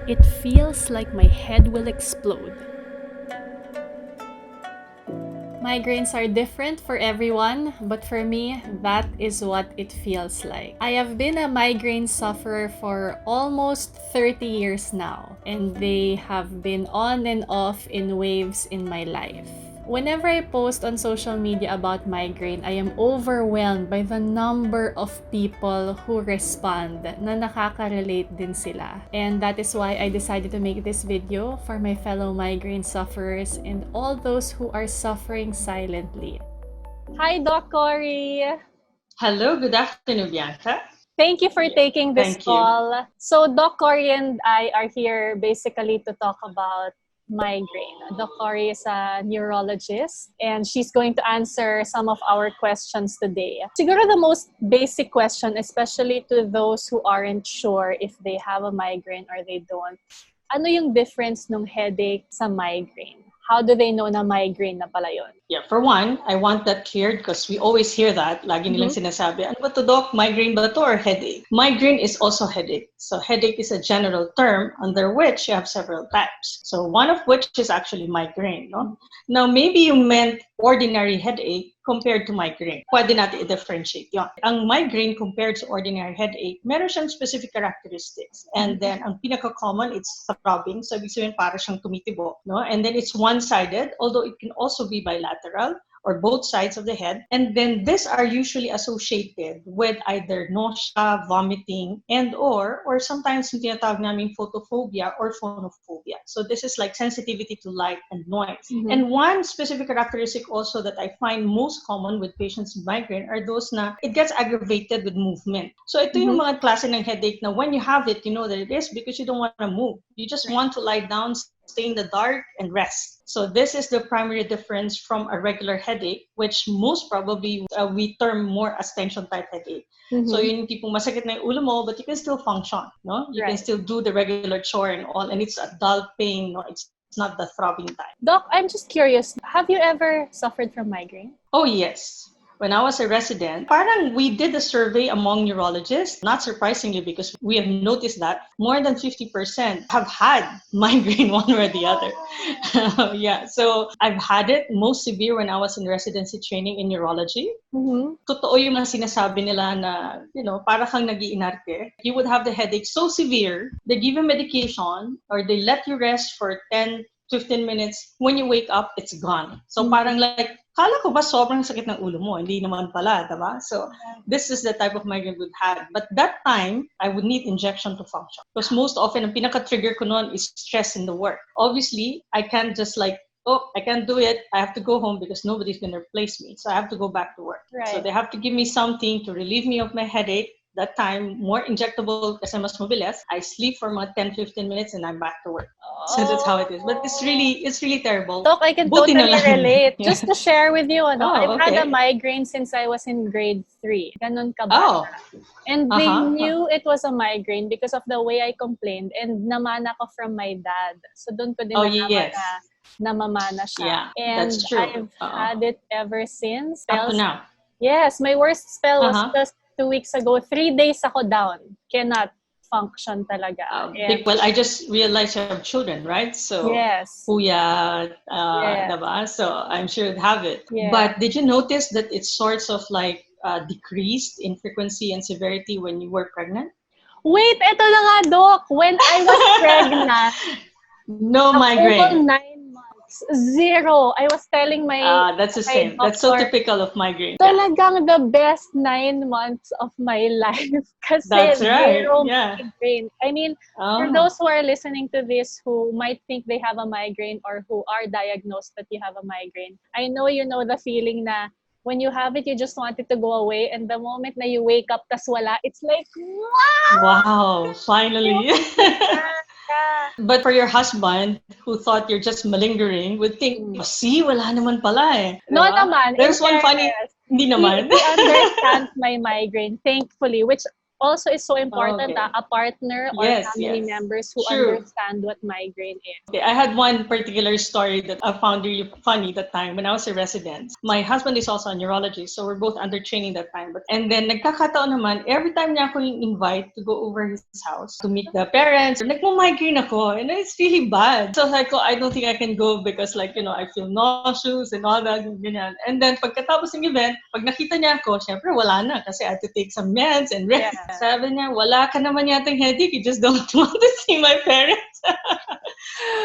It feels like my head will explode. Migraines are different for everyone, but for me, that is what it feels like. I have been a migraine sufferer for almost 30 years now, and they have been on and off in waves in my life. Whenever I post on social media about migraine, I am overwhelmed by the number of people who respond na nakaka-relate din sila. And that is why I decided to make this video for my fellow migraine sufferers and all those who are suffering silently. Hi, Doc Cory! Hello, good afternoon, Bianca. Thank you for taking this Thank you. call. So Doc Cory and I are here basically to talk about migraine. Doc Cory is a neurologist and she's going to answer some of our questions today. Siguro the most basic question, especially to those who aren't sure if they have a migraine or they don't, ano yung difference ng headache sa migraine? How do they know na migraine na pala yun? Yeah, for one, I want that cleared because we always hear that. Lagi nilang sinasabi, ano ba to, Doc? Migraine ba to or headache? Migraine is also headache. So headache is a general term under which you have several types. So one of which is actually migraine. No? Now, maybe you meant ordinary headache compared to migraine. Pwede natin i-differentiate yun. Ang migraine compared to ordinary headache, meron siyang specific characteristics. And then, ang pinaka-common, it's throbbing. So, ibig sabihin, para siyang tumitibo. No? And then, it's one-sided, although it can also be bilateral or both sides of the head. And then these are usually associated with either nausea, vomiting, and or sometimes yung tinatawag namin photophobia or phonophobia. So this is like sensitivity to light and noise. And one specific characteristic also that I find most common with patients with migraine are those na it gets aggravated with movement. So ito yung mga klase ng headache na when you have it, you know that it is because you don't want to move. You just want to lie down, stay in the dark, and rest. So this is the primary difference from a regular headache, which most probably we term more as tension type headache. So yun yung tipong masakit na yung ulo mo, but you can still function, no? You can still do the regular chore and all, and it's a dull pain, no? It's not the throbbing type. Doc, I'm just curious, have you ever suffered from migraine? Oh, yes. When I was a resident, parang we did a survey among neurologists, not surprisingly because we have noticed that more than 50% have had migraine one way or the other. Yeah, so I've had it most severe when I was in residency training in neurology. Totoo yung mga sinasabi nila na, you know, para kang nag-iinarte. You would have the headache so severe, they give you medication or they let you rest for 10-15 minutes. When you wake up, it's gone. So parang like, kala ko ba sobrang sakit ng ulo mo? Hindi naman pala, diba? So this is the type of migraine we've had. But that time, I would need injection to function. Because most often, ang pinaka-trigger ko noon is stress in the work. Obviously, I can't just like, oh, I can't do it. I have to go home because nobody's going to replace me. So I have to go back to work. Right. So they have to give me something to relieve me of my headache. That time, more injectable kasi mas mabilis. I sleep for mga 10-15 minutes and I'm back to work. So that's how it is. But it's really terrible. Doc, I can Buti na totally lang. relate. Yeah. Just to share with you, ano, Oh, I've had a okay. migraine since I was in grade 3. Ganun ka Oh. bata. And they knew it was a migraine because of the way I complained and namana ko from my dad. So doon ko din nalaman na namamana siya. Yeah, and that's true. I've had it ever since. Up to now. Yes, my worst spell was just 2 weeks ago. 3 days ako down. Cannot function talaga. Well, I just realized you have children, right? So, yes. Kuya, diba? So I'm sure you'd have it. Yeah. But did you notice that it's sorts of like decreased in frequency and severity when you were pregnant? Wait, eto na nga, Doc. When I was pregnant, no migraine. 9 months, zero. I was telling my that's the same. doctor, That's so typical of migraine. Talagang the best 9 months of my life. Kasi that's right. Zero Yeah. migraine. I mean, for those who are listening to this who might think they have a migraine or who are diagnosed that you have a migraine, I know you know the feeling na when you have it, you just want it to go away. And the moment na you wake up, tas wala, it's like, wow, finally. But for your husband, who thought you're just malingering, would think, see, wala naman pala eh. No naman. There's one funny, hindi naman. He understands my migraine, thankfully, which also is so important, Okay. a partner or Yes, family yes. members who True. understand what migraine is. Okay, I had one particular story that I found really funny that time when I was a resident. My husband is also a neurologist, so we're both under training that time. And then nagkakataon naman, every time niya ako yung invite to go over his house to meet the parents, nagmo-migraine ako, and it's really bad. So like, I don't think I can go because like, I feel nauseous and all that, ganyan. And then pagkatapos ng event, pag nakita niya ako, syempre wala na kasi I had to take some meds and rest. Yeah. Sabi niya, wala ka naman yatang headache, you just don't want to see my parents.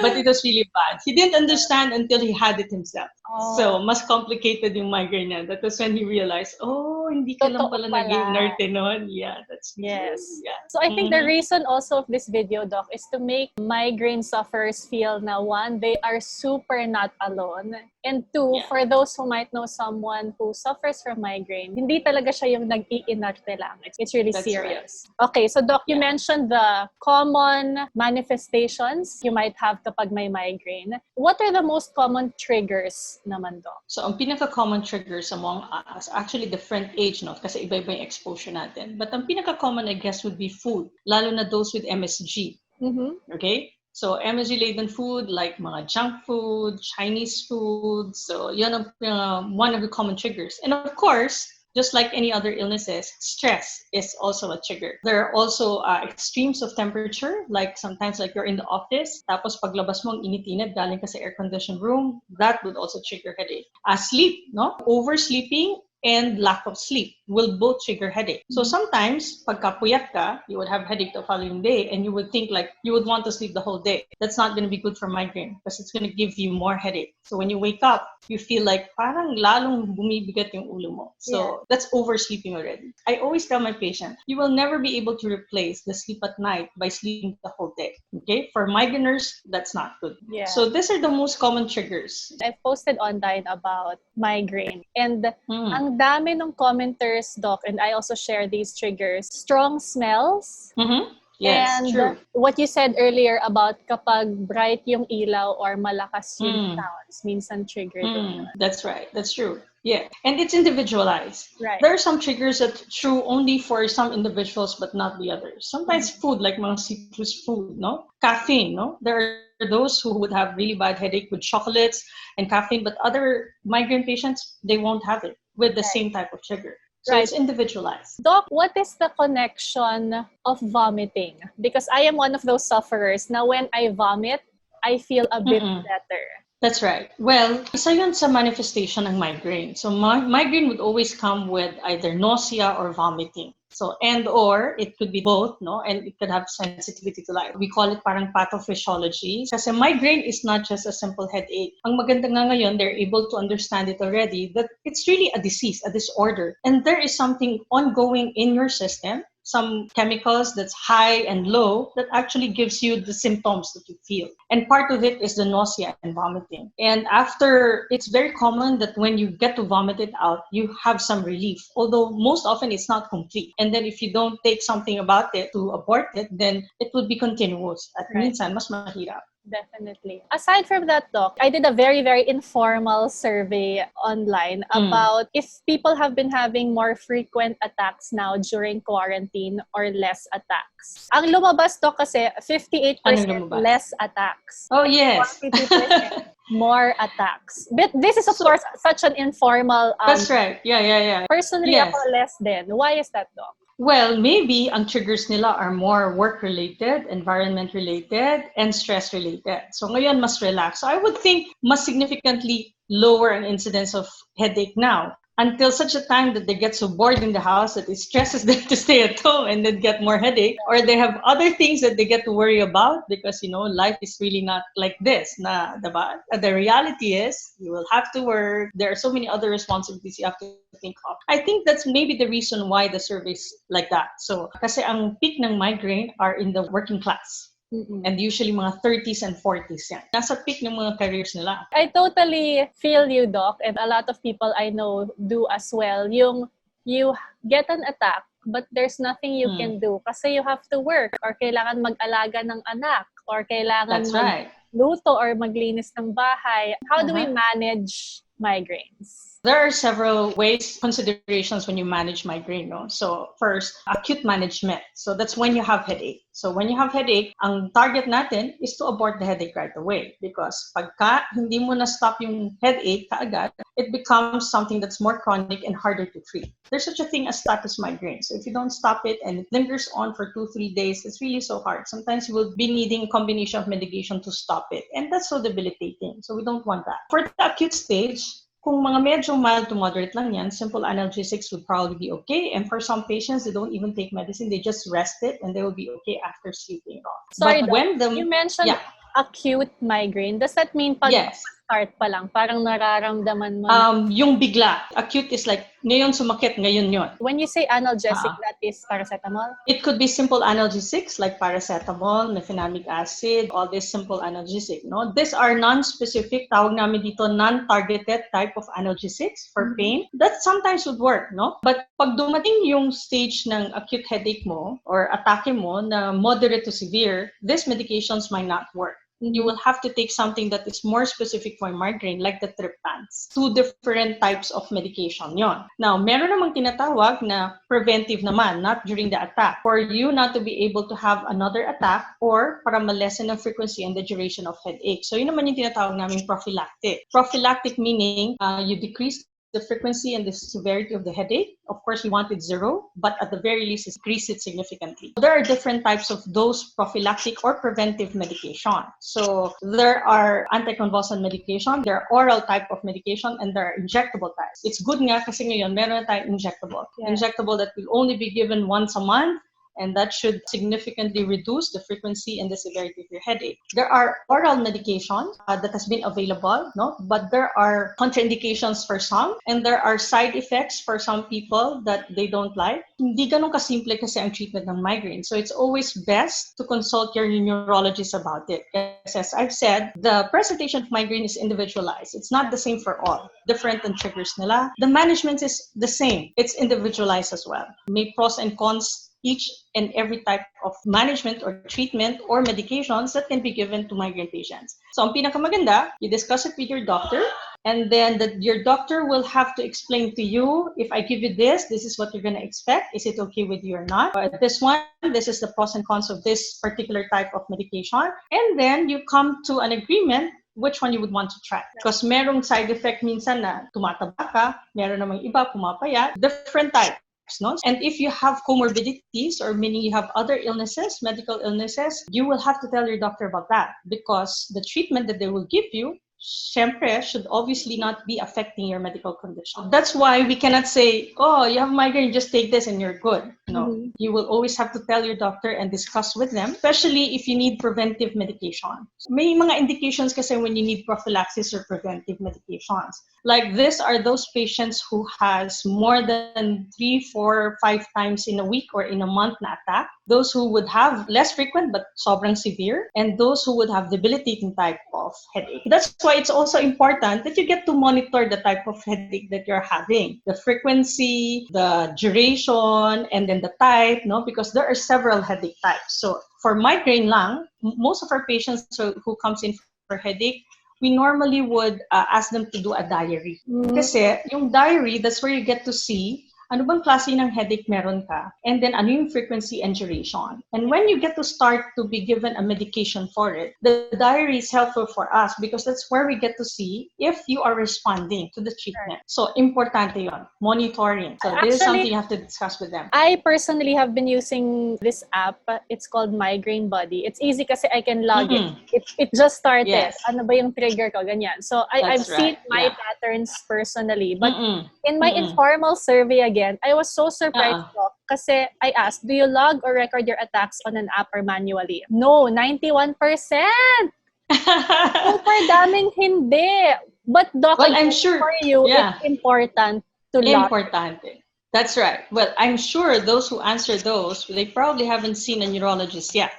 But it was really bad. He didn't understand until he had it himself. Oh. So, mas complicated yung migraine niya. That was when he realized, hindi ka lang pala nag-inerte noon. Yeah, that's true. Yes. Yeah. So I think the reason also of this video, Doc, is to make migraine sufferers feel na one, they are super not alone. And two, for those who might know someone who suffers from migraine, hindi talaga siya yung nag-iinarte lang. It's really That's serious. Right. Okay, so Doc, you mentioned the common manifestations you might have kapag may migraine. What are the most common triggers naman, Doc? So, ang pinaka-common triggers among us, actually different age, no? Kasi iba-iba yung exposure natin. But ang pinaka-common, I guess, would be food, lalo na those with MSG. Okay? So, MSG-laden food, like mga junk food, Chinese food. So, yun ang one of the common triggers. And of course, just like any other illnesses, stress is also a trigger. There are also extremes of temperature, like sometimes like you're in the office, tapos paglabas mo ang init-init, galing ka sa air-conditioned room, that would also trigger headache. Sleep, no? Oversleeping and lack of sleep will both trigger headache. So sometimes, pagkapuyat ka, you would have headache the following day and you would think like you would want to sleep the whole day. That's not going to be good for migraine because it's going to give you more headache. So when you wake up, you feel like parang lalong bumibigat yung ulo mo. So that's oversleeping already. I always tell my patient, you will never be able to replace the sleep at night by sleeping the whole day. Okay? For migraineurs, that's not good. Yeah. So these are the most common triggers. I posted online about migraine and ang dami ng commenters, Doc, and I also share these triggers. Strong smells. Yes, and true. What you said earlier about kapag bright yung ilaw or malakas yung sounds, minsan trigger din. That's right. That's true. Yeah. And it's individualized. Right. There are some triggers that true only for some individuals but not the others. Sometimes food, like mga citrus food, no? Caffeine, no? There are those who would have really bad headache with chocolates and caffeine, but other migraine patients, they won't have it with the same type of trigger. So it's individualized. Doc, what is the connection of vomiting? Because I am one of those sufferers. Now, when I vomit, I feel a bit better. That's right. Well, isa yun sa manifestation ng migraine. So migraine would always come with either nausea or vomiting. So, and or it could be both, no? And it could have sensitivity to light. We call it parang pathophysiology. Kasi migraine is not just a simple headache. Ang maganda nga ngayon, they're able to understand it already, that it's really a disease, a disorder. And there is something ongoing in your system, some chemicals that's high and low that actually gives you the symptoms that you feel. And part of it is the nausea and vomiting. And after, it's very common that when you get to vomit it out, you have some relief. Although most often it's not complete. And then if you don't take something about it to abort it, then it would be continuous. At minsan, mas mahirap. Definitely. Aside from that, Doc, I did a very, very informal survey online about if people have been having more frequent attacks now during quarantine or less attacks. Ang lumabas, Doc, kasi 58% less attacks. Oh, yes. 42% more attacks. But this is, of course, such an informal... That's right. Yeah. Personally, ako less din. Why is that, Doc? Well, maybe ang triggers nila are more work-related, environment-related, and stress-related. So ngayon, mas relaxed. So I would think mas significantly lower ang incidence of headache now until such a time that they get so bored in the house that it stresses them to stay at home and then get more headache, or they have other things that they get to worry about because, life is really not like this. Diba? The reality is you will have to work. There are so many other responsibilities you have to think of. I think that's maybe the reason why the survey is like that. So, kasi ang peak ng migraine are in the working class. And usually mga 30s and 40s yan. Nasa peak ng mga careers nila. I totally feel you, Doc, and a lot of people I know do as well. Yung you get an attack, but there's nothing you can do kasi you have to work or kailangan mag-alaga ng anak or kailangan magluto or maglinis ng bahay. How do we manage migraines? There are several ways, considerations when you manage migraine. No? So first, acute management. So that's when you have headache. So when you have headache, ang target natin is to abort the headache right away. Because pagka hindi mo na-stop yung headache kaagad, it becomes something that's more chronic and harder to treat. There's such a thing as status migraine. So if you don't stop it and it lingers on for 2-3 days, it's really so hard. Sometimes you will be needing a combination of medication to stop it. And that's so debilitating. So we don't want that. For the acute stage, kung mga medyo mild to moderate lang yan, simple analgesics would probably be okay. And for some patients, they don't even take medicine. They just rest it and they will be okay after sleeping off. Sorry, But when you mentioned acute migraine. Does that mean pag start pa lang, parang nararamdaman mo yung bigla. Acute is like, ngayon sumakit, ngayon yun. When you say analgesic, that is paracetamol? It could be simple analgesics like paracetamol, mefenamic acid, all these simple analgesic. No? These are non-specific, tawag namin dito, non-targeted type of analgesics for pain. That sometimes would work, no? But pag dumating yung stage ng acute headache mo or atake mo na moderate to severe, these medications might not work. You will have to take something that is more specific for migraine, like the triptans. 2 different types of medication yon. Now, meron namang tinatawag na preventive naman, not during the attack, for you not to be able to have another attack or para ma-lessen the frequency and the duration of headache. So, yun naman yung tinatawag namin prophylactic. Prophylactic meaning you decrease the frequency and the severity of the headache. Of course, we want it 0, but at the very least, increase it significantly. There are different types of those prophylactic or preventive medication. So there are anticonvulsant medication, there are oral type of medication, and there are injectable types. It's good nga kasi ngayon, meron tayong injectable. Yeah. Injectable that will only be given once a month, and that should significantly reduce the frequency and the severity of your headache. There are oral medication that has been available, no? But there are contraindications for some, and there are side effects for some people that they don't like. Hindi ganun kasimple kasi ang treatment ng migraine. So it's always best to consult your neurologist about it. Because as I've said, the presentation of migraine is individualized. It's not the same for all. Different and triggers nila. The management is the same. It's individualized as well. May pros and cons each and every type of management or treatment or medications that can be given to migraine patients. So ang pinakamaganda, you discuss it with your doctor, and then your doctor will have to explain to you, if I give you this is what you're going to expect. Is it okay with you or not? Or this one, this is the pros and cons of this particular type of medication. And then you come to an agreement which one you would want to try. Because merong side effect minsan na tumataba ka, meron namang iba pumapayat, different types. No? And if you have comorbidities, or meaning you have other illnesses, medical illnesses, you will have to tell your doctor about that, because the treatment that they will give you syempre, should obviously not be affecting your medical condition. That's why we cannot say, oh, you have migraine, just take this and you're good. No, you will always have to tell your doctor and discuss with them, especially if you need preventive medication. May mga indications kasi when you need prophylaxis or preventive medications. Like this are those patients who has more than 3, 4, 5 times in a week or in a month na attack. Those who would have less frequent but sobrang severe, and those who would have debilitating type of headache. That's why it's also important that you get to monitor the type of headache that you're having, the frequency, the duration, and then the type, no? Because there are several headache types. So for migraine lang, most of our patients who comes in for headache, we normally would ask them to do a diary. Kasi yung diary, that's where you get to see ano bang klase ng headache meron ka, and then ano yung frequency and duration. And when you get to start to be given a medication for it, the diary is helpful for us because that's where we get to see if you are responding to the treatment. So, importante yon, monitoring. So, this is something you have to discuss with them. I personally have been using this app. It's called Migraine Buddy. It's easy kasi I can log it. It just started. Yes. Ano ba yung trigger ko? Ganyan. So, I've seen my patterns personally. But in my informal survey again, I was so surprised kasi I asked, do you log or record your attacks on an app or manually? No, 91%! Super daming hindi. But Doc, well, I'm sure for you, it's important to log. Importante. That's right. Well, I'm sure those who answer those, they probably haven't seen a neurologist yet.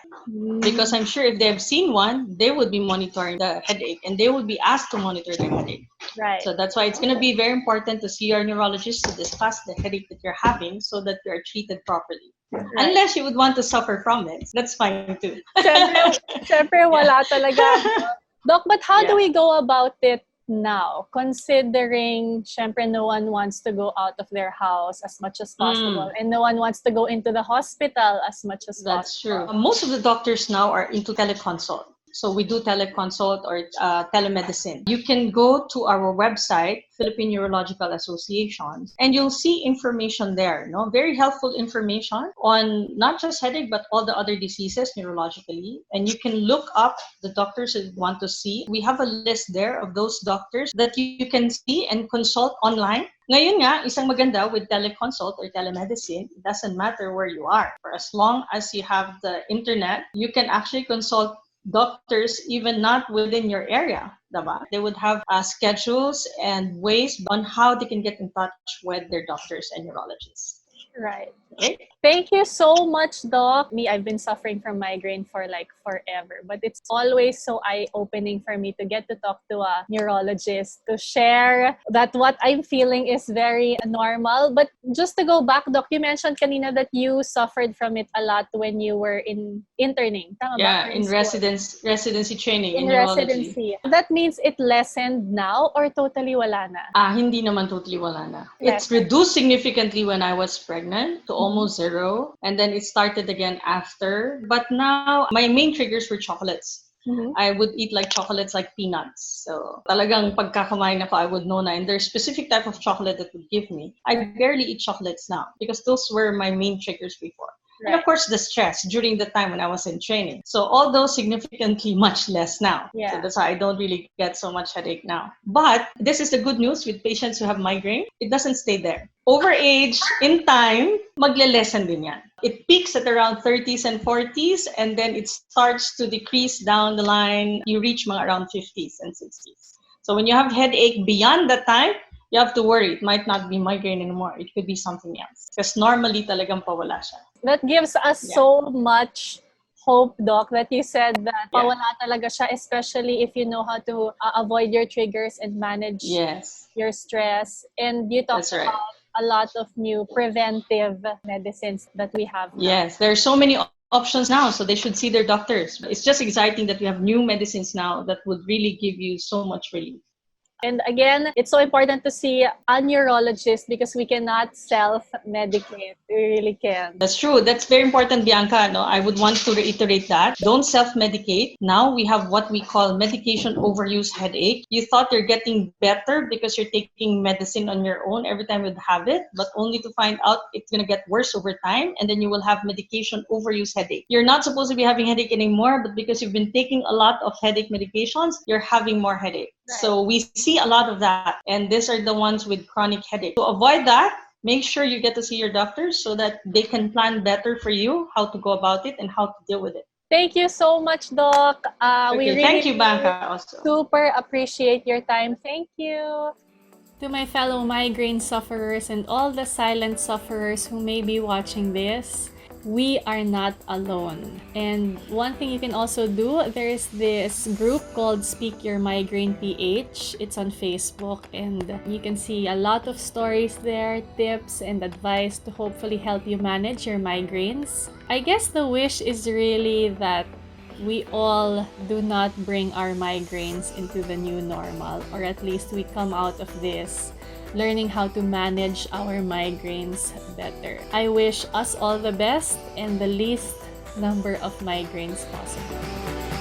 Because I'm sure if they have seen one, they would be monitoring the headache and they would be asked to monitor their headache. Right. So that's why it's going to be very important to see your neurologist to discuss the headache that you're having so that you are treated properly. Right. Unless you would want to suffer from it. That's fine too. Siyempre, wala talaga. Doc, but how do we go about it now, considering, syempre, no one wants to go out of their house as much as possible, and no one wants to go into the hospital as much as That's possible. true. Most of the doctors now are into teleconsult. So we do teleconsult or telemedicine. You can go to our website, Philippine Neurological Association, and you'll see information there. No, very helpful information on not just headache but all the other diseases neurologically. And you can look up the doctors that you want to see. We have a list there of those doctors that you can see and consult online. Ngayon nga, isang maganda with teleconsult or telemedicine, it doesn't matter where you are. For as long as you have the internet, you can actually consult doctors even not within your area. Diba? They would have schedules and ways on how they can get in touch with their doctors and neurologists. Right. Okay? Thank you so much, Doc. I've been suffering from migraine for like forever, but it's always so eye-opening for me to get to talk to a neurologist, to share that what I'm feeling is very normal. But just to go back, Doc, you mentioned kanina that you suffered from it a lot when you were in interning. Tama ba? Yeah, Or in school? residency training in In neurology. residency. That means it lessened now or totally wala na? Hindi naman totally wala na. It's Lessened. reduced significantly when I was pregnant to almost zero. And then it started again after. But now, my main triggers were chocolates. I would eat like chocolates like peanuts. So talagang pagkakamain ako, I would know na. And there's specific type of chocolate that would give me. I barely eat chocolates now because those were my main triggers before. And of course, the stress during the time when I was in training. So all those significantly much less now. Yeah. So that's why I don't really get so much headache now. But this is the good news with patients who have migraine. It doesn't stay there. Over age, in time, magle-lessen din yan. It peaks at around 30s and 40s, and then it starts to decrease down the line. You reach mga around 50s and 60s. So when you have headache beyond that time, you have to worry. It might not be migraine anymore. It could be something else. Because normally talagang pawala siya. That gives us so much hope, Doc, that you said that pawala talaga siya, especially if you know how to avoid your triggers and manage your stress. And you talked about a lot of new preventive medicines that we have now. Yes, there are so many options now, so they should see their doctors. It's just exciting that we have new medicines now that would really give you so much relief. And again, it's so important to see a neurologist because we cannot self-medicate. We really can't. That's true. That's very important, Bianca. No, I would want to reiterate that. Don't self-medicate. Now we have what we call medication overuse headache. You thought you're getting better because you're taking medicine on your own every time you have it, but only to find out it's going to get worse over time, and then you will have medication overuse headache. You're not supposed to be having headache anymore, but because you've been taking a lot of headache medications, you're having more headache. Right. So we see a lot of that, and these are the ones with chronic headache. To avoid that, make sure you get to see your doctors so that they can plan better for you how to go about it and how to deal with it. Thank you so much, Doc. We really, thank you, Bianca, also. Super appreciate your time. Thank you. To my fellow migraine sufferers and all the silent sufferers who may be watching this, we are not alone. And one thing you can also do, there is this group called Speak Your Migraine PH. It's on Facebook, and you can see a lot of stories there, tips and advice to hopefully help you manage your migraines. I guess the wish is really that we all do not bring our migraines into the new normal, or at least we come out of this learning how to manage our migraines better. I wish us all the best and the least number of migraines possible.